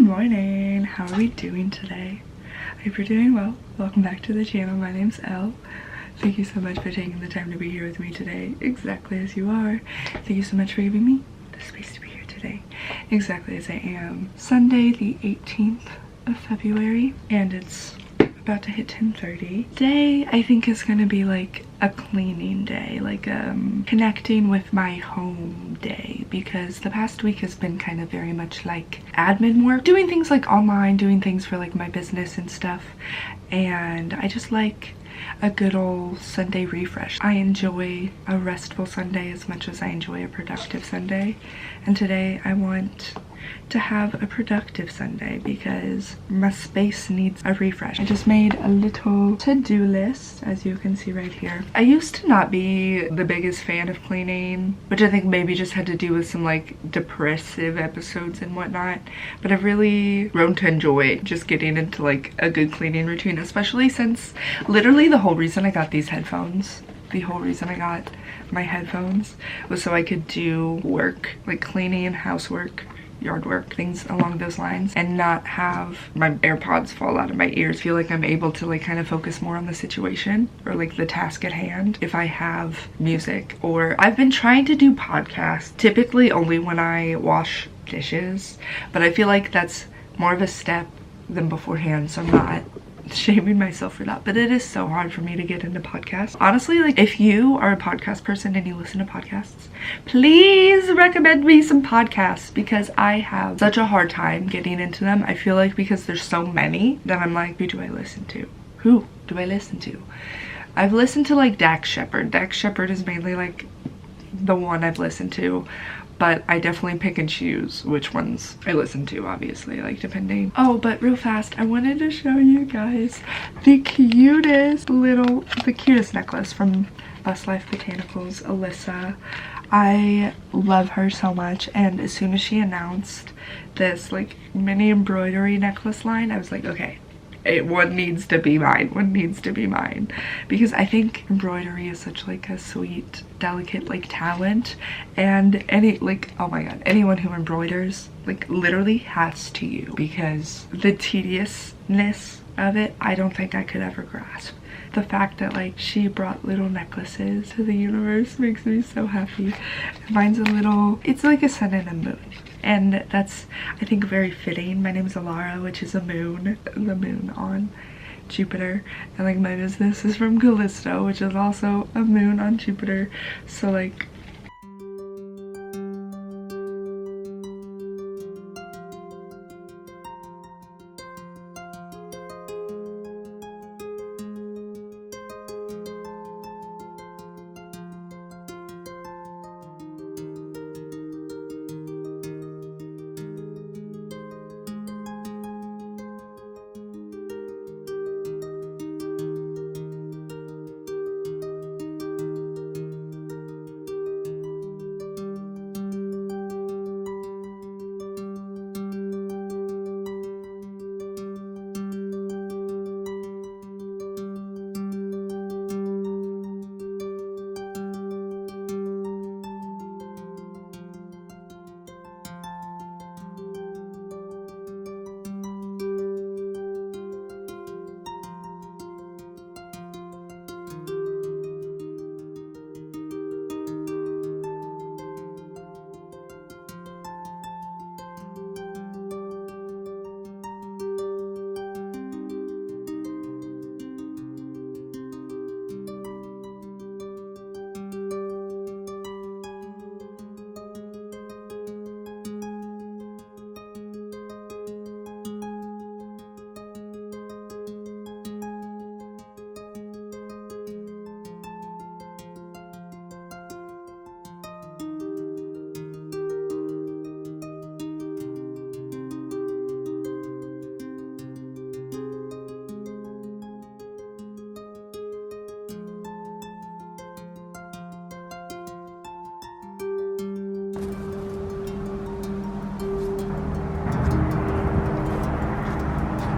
morning. How are we doing today? I hope you're doing well. Welcome back to the channel. My name's Elle. Thank you so much for taking the time to be here with me today, exactly as you are. Thank you so much for giving me the space to be here today, exactly as I am. Sunday the 18th of February, and it's about to hit 10:30. Today I think is gonna be like a cleaning day, like connecting with my home day, because the past week has been kind of very much like admin work, doing things like online, doing things for like my business and stuff, and I just like a good old Sunday refresh. I enjoy a restful Sunday as much as I enjoy a productive Sunday, and today I want to have a productive Sunday because my space needs a refresh. I just made a little to-do list, as you can see right here. I used to not be the biggest fan of cleaning, which I think maybe just had to do with some like depressive episodes and whatnot, but I've really grown to enjoy just getting into like a good cleaning routine, especially since literally the whole reason I got these headphones, the whole reason I got my headphones was so I could do work, like cleaning, housework, yard work, things along those lines, and not have my AirPods fall out of my ears. Feel like I'm able to like kind of focus more on the situation or like the task at hand if I have music. Or I've been trying to do podcasts, typically only when I wash dishes, but I feel like that's more of a step than beforehand, so I'm not shaming myself for that. But it is so hard for me to get into podcasts. Honestly, like if you are a podcast person and you listen to podcasts, please recommend me some podcasts, because I have such a hard time getting into them. I feel like because there's so many that I'm like, who do I listen to? Who do I listen to? I've listened to like Dax Shepard. Dax Shepard is mainly like the one I've listened to, but I definitely pick and choose which ones I listen to, obviously, like depending. Oh, but real fast, I wanted to show you guys the cutest necklace from Bus Life Botanicals, Alyssa. I love her so much, and as soon as she announced this like mini embroidery necklace line, I was like, okay, one needs to be mine, because I think embroidery is such like a sweet, delicate like talent, and oh my god, anyone who embroiders like literally hats to you, because the tediousness of it I don't think I could ever grasp. The fact that like she brought little necklaces to the universe makes me so happy. Mine's it's like a sun and a moon, and that's, I think, very fitting. My name is Elara, which is a moon, the moon on Jupiter, and like my business is from Callisto, which is also a moon on Jupiter, so like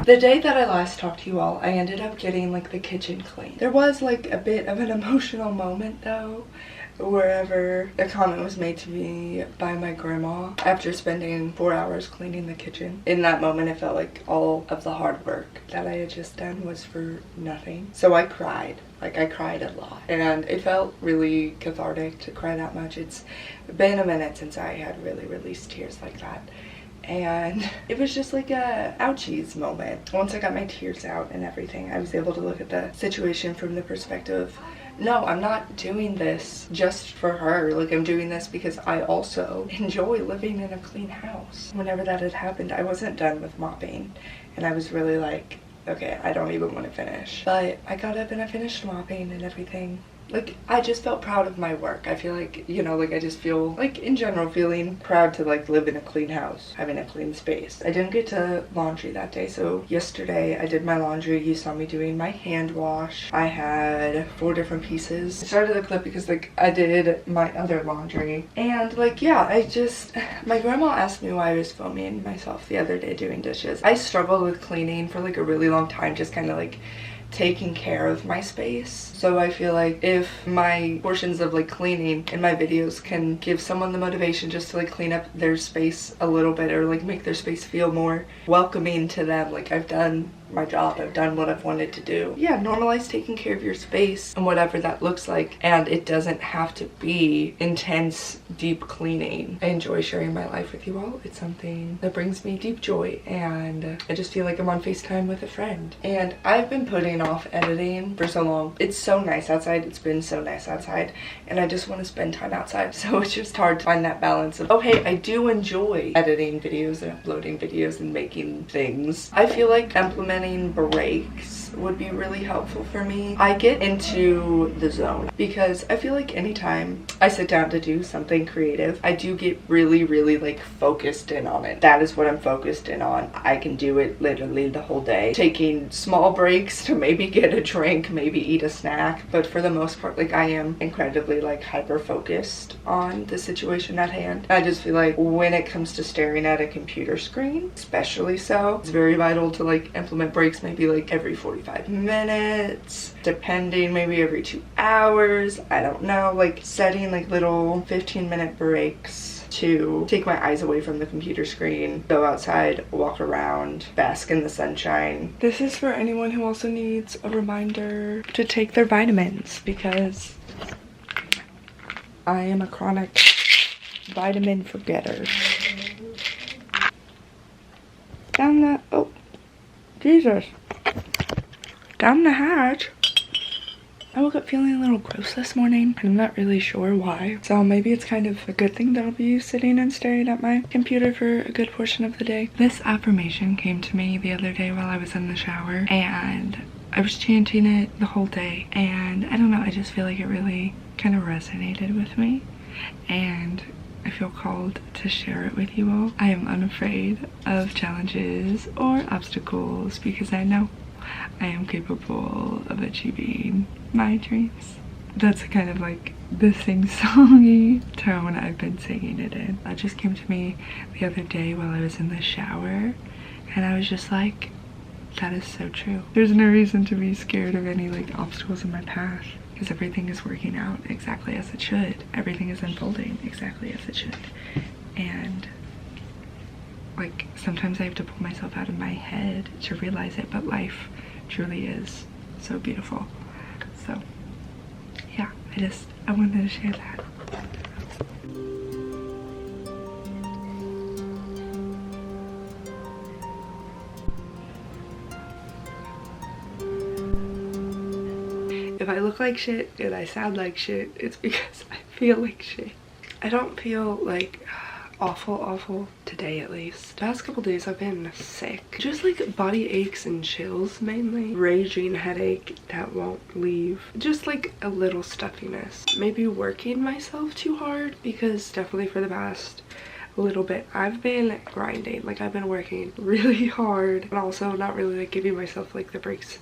the day that I last talked to you all, I ended up getting like the kitchen clean. There was like a bit of an emotional moment though, wherever a comment was made to me by my grandma after spending 4 hours cleaning the kitchen. In that moment, it felt like all of the hard work that I had just done was for nothing. So I cried. Like, I cried a lot, and it felt really cathartic to cry that much. It's been a minute since I had really released tears like that, and it was just like a ouchies moment. Once I got my tears out and everything, I was able to look at the situation from the perspective, no, I'm not doing this just for her. Like, I'm doing this because I also enjoy living in a clean house. Whenever that had happened, I wasn't done with mopping, and I was really like, okay, I don't even want to finish. But I got up and I finished mopping and everything. Like, I just felt proud of my work. I feel like, you know, like I just feel like in general feeling proud to like live in a clean house, having a clean space. I didn't get to laundry that day, so yesterday I did my laundry. You saw me doing my hand wash. I had 4 different pieces. I started the clip because like I did my other laundry, and like, yeah, my grandma asked me why I was filming myself the other day doing dishes. I struggled with cleaning for like a really long time, just kind of like taking care of my space. So I feel like if my portions of like cleaning in my videos can give someone the motivation just to like clean up their space a little bit, or like make their space feel more welcoming to them, like I've done my job, I've done what I've wanted to do. Yeah, normalize taking care of your space and whatever that looks like, and it doesn't have to be intense, deep cleaning. I enjoy sharing my life with you all. It's something that brings me deep joy, and I just feel like I'm on FaceTime with a friend. And I've been putting off editing for so long. It's so nice outside. It's been so nice outside, and I just want to spend time outside, so it's just hard to find that balance of, oh hey, I do enjoy editing videos and uploading videos and making things. I feel like implementing breaks would be really helpful for me. I get into the zone because I feel like anytime I sit down to do something creative, I do get really like focused in on it. That is what I'm focused in on. I can do it literally the whole day, taking small breaks to maybe get a drink, maybe eat a snack, but for the most part, like, I am incredibly like hyper focused on the situation at hand. I just feel like when it comes to staring at a computer screen, especially so, it's very vital to like implement breaks, maybe like every 45 minutes, depending, maybe every 2 hours. I don't know, like setting like little 15-minute breaks to take my eyes away from the computer screen, go outside, walk around, bask in the sunshine. This is for anyone who also needs a reminder to take their vitamins, because I am a chronic vitamin forgetter. Down the, oh, Jesus. Down the hatch. I woke up feeling a little gross this morning, and I'm not really sure why. So maybe it's kind of a good thing that I'll be sitting and staring at my computer for a good portion of the day. This affirmation came to me the other day while I was in the shower, and I was chanting it the whole day, and I don't know, I just feel like it really kind of resonated with me, and I feel called to share it with you all. I am unafraid of challenges or obstacles because I know I am capable of achieving my dreams. That's kind of like the sing-songy tone I've been singing it in. That just came to me the other day while I was in the shower, and I was just like, that is so true. There's no reason to be scared of any like obstacles in my path, because everything is working out exactly as it should. Everything is unfolding exactly as it should. And like, sometimes I have to pull myself out of my head to realize it, but life truly is so beautiful. So yeah, I wanted to share that. If I look like shit and I sound like shit, it's because I feel like shit. I don't feel like awful today, at least. The past couple days I've been sick. Just like body aches and chills mainly. Raging headache that won't leave. Just like a little stuffiness. Maybe working myself too hard, because definitely for the past little bit I've been grinding. Like, I've been working really hard, and also not really like giving myself like the breaks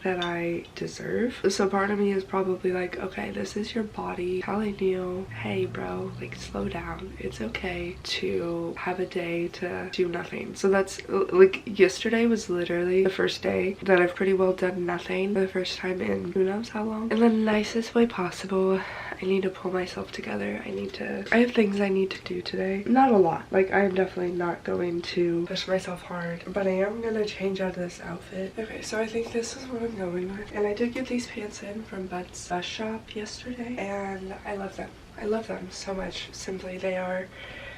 that I deserve. So part of me is probably like, okay, this is your body telling you, hey bro, like, slow down. It's okay to have a day to do nothing. So that's like, yesterday was literally the first day that I've pretty well done nothing for the first time in who knows how long, in the nicest way possible. I need to pull myself together. I have things I need to do today. Not a lot. Like, I am definitely not going to push myself hard, but I am gonna change out of this outfit. Okay, so I think this is what I'm going with. And I did get these pants in from Bud's shop yesterday, and I love them. I love them so much. Simply, they are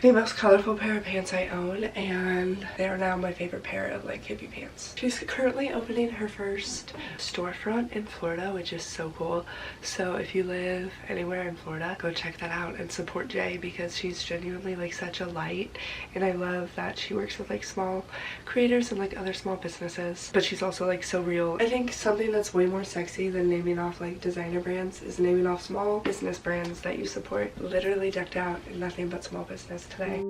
the most colorful pair of pants I own, and they are now my favorite pair of like hippie pants. She's currently opening her first storefront in Florida, which is so cool. So if you live anywhere in Florida, go check that out and support Jay, because she's genuinely like such a light, and I love that she works with like small creators and like other small businesses, but she's also like so real. I think something that's way more sexy than naming off like designer brands is naming off small business brands that you support. Literally decked out in nothing but small business today.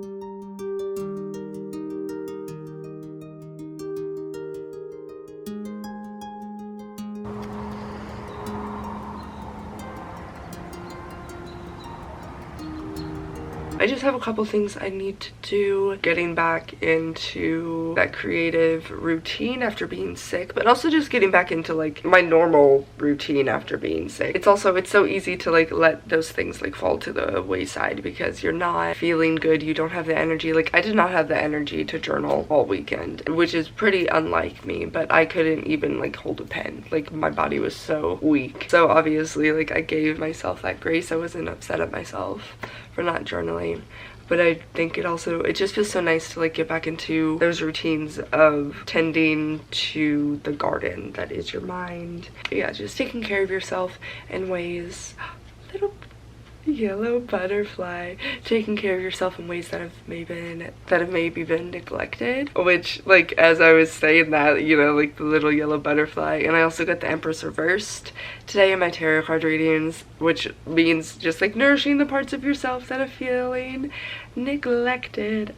I just have a couple things I need to do getting back into that creative routine after being sick, but also just getting back into like my normal routine after being sick. It's so easy to like let those things like fall to the wayside because you're not feeling good, you don't have the energy. Like, I did not have the energy to journal all weekend, which is pretty unlike me, but I couldn't even like hold a pen. Like, my body was so weak. So obviously like I gave myself that grace. I wasn't upset at myself for not journaling. But I think it just feels so nice to like get back into those routines of tending to the garden that is your mind. Yeah, just taking care of yourself in ways, little yellow butterfly, taking care of yourself in ways that have maybe been neglected, which, like, as I was saying that, you know, like the little yellow butterfly. And I also got the Empress reversed today in my tarot card readings, which means just like nourishing the parts of yourself that are feeling neglected.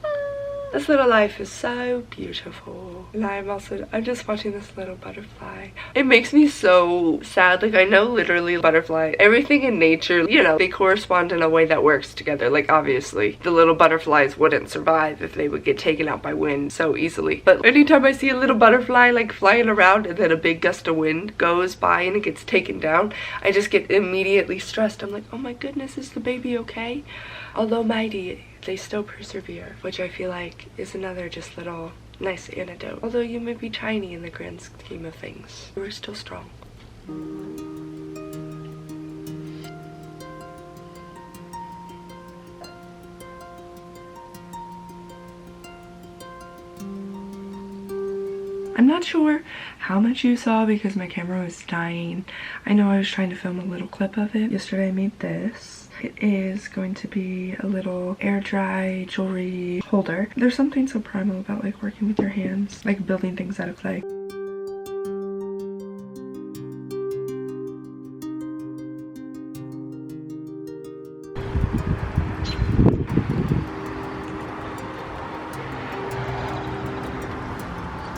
This little life is so beautiful. And I'm just watching this little butterfly. It makes me so sad. Like, I know literally butterfly, everything in nature, you know, they correspond in a way that works together. Like, obviously, the little butterflies wouldn't survive if they would get taken out by wind so easily. But anytime I see a little butterfly like flying around and then a big gust of wind goes by and it gets taken down, I just get immediately stressed. I'm like, oh my goodness, is the baby okay? Although mighty, they still persevere, which I feel like is another just little nice antidote. Although you may be tiny in the grand scheme of things, we're still strong. I'm not sure how much you saw because my camera was dying. I know I was trying to film a little clip of it. Yesterday I made this. It is going to be a little air dry jewelry holder. There's something so primal about like working with your hands, like building things out of clay.